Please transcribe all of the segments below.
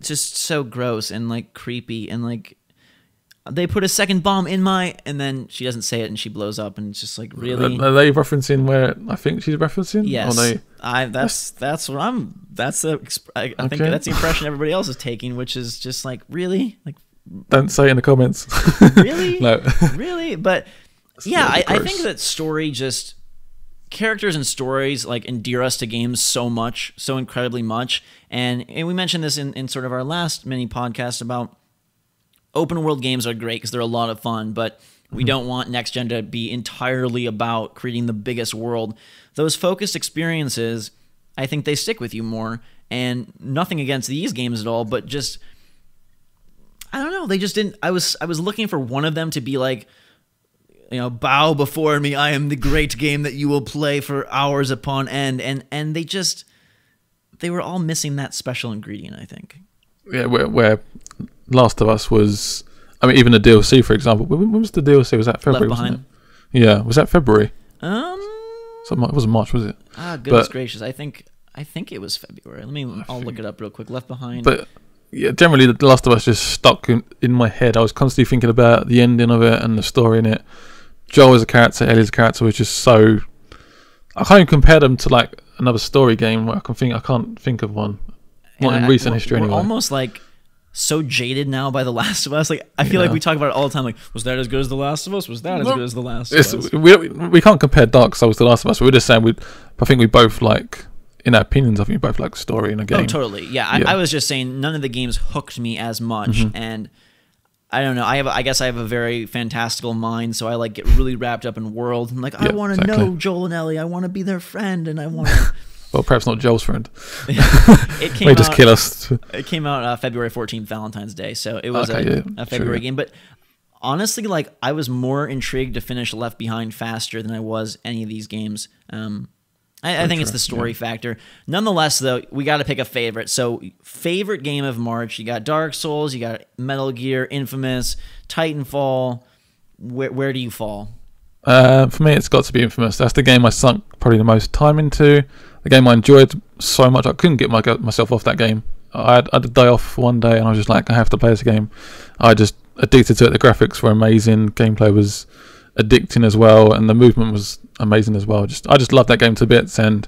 just so gross and like creepy, and like they put a second bomb in my, and then she doesn't say it and she blows up, and it's just like, really? Are they referencing where I think she's referencing? Yes. Or that's what I'm. That's the. I think that's the impression everybody else is taking, which is just like, really, like. Don't say it in the comments. Really? No. Really? But yeah, I think that characters and stories like endear us to games so much, so incredibly much. And we mentioned this in sort of our last mini podcast about open world games are great because they're a lot of fun, but we don't want next gen to be entirely about creating the biggest world. Those focused experiences, I think they stick with you more. And nothing against these games at all, but just, I don't know, they just didn't. I was looking for one of them to be like, you know, bow before me, I am the great game that you will play for hours upon end, and they were all missing that special ingredient, I think. Yeah, where Last of Us was, I mean, even the DLC, for example. When was the DLC? Was that February? Left Behind. Yeah, was that February? So it wasn't March, was it? Goodness gracious, I think it was February. I'll look it up real quick. Left Behind. But yeah, generally, The Last of Us just stuck in my head. I was constantly thinking about the ending of it and the story in it. Joel as a character, Ellie as a character was just so. I can't even compare them to like another story game where I can't think of one. Not in recent history anyway. We're almost like so jaded now by The Last of Us. Like I feel like we talk about it all the time. Like, was that as good as The Last of Us? Was that as good as The Last of Us? We can't compare Dark Souls to The Last of Us. We're just saying I think we both like. In our opinions, I think we both like the story in a game. Oh, totally. Yeah, I was just saying none of the games hooked me as much, and I don't know. I guess I have a very fantastical mind, so I like get really wrapped up in world. I'm like, I want to know Joel and Ellie. I want to be their friend, and I want to. Well, perhaps not Joel's friend. It came out, just kill us. It came out February 14th, Valentine's Day, so it was a February game. But honestly, like I was more intrigued to finish Left Behind faster than I was any of these games. I think it's the story factor. Nonetheless, though, we got to pick a favorite. So, favorite game of March. You got Dark Souls, you got Metal Gear, Infamous, Titanfall. Where do you fall? For me, it's got to be Infamous. That's the game I sunk probably the most time into. The game I enjoyed so much. I couldn't get myself off that game. I had to die off one day, and I was just like, I have to play this game. I just addicted to it. The graphics were amazing. Gameplay was addicting as well, and the movement was amazing as well. I just love that game to bits, and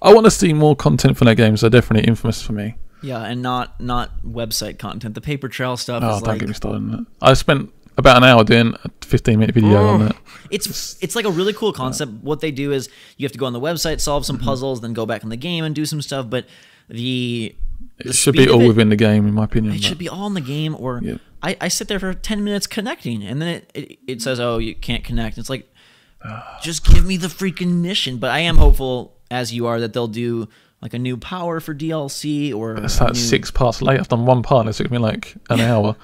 I want to see more content from that game. So definitely Infamous for me. Yeah, and not website content. The paper trail stuff. Oh, don't get me started on that. I spent about an hour doing a 15-minute video on that. It's like a really cool concept. What they do is you have to go on the website, solve some puzzles, then go back in the game and do some stuff. But it should be all within the game, in my opinion. It should be all in the game, or I sit there for 10 minutes connecting, and then it says, oh, you can't connect. It's like, just give me the freaking mission. But I am hopeful, as you are, that they'll do like a new power for DLC, or it's like 6 parts late. I've done one part, and it took me like an hour.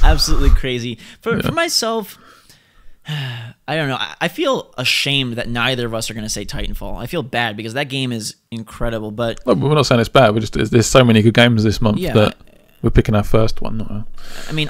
Absolutely crazy. For myself, I don't know. I feel ashamed that neither of us are going to say Titanfall. I feel bad because that game is incredible. But we're not saying it's bad. There's so many good games this month that we're picking our first one. I mean,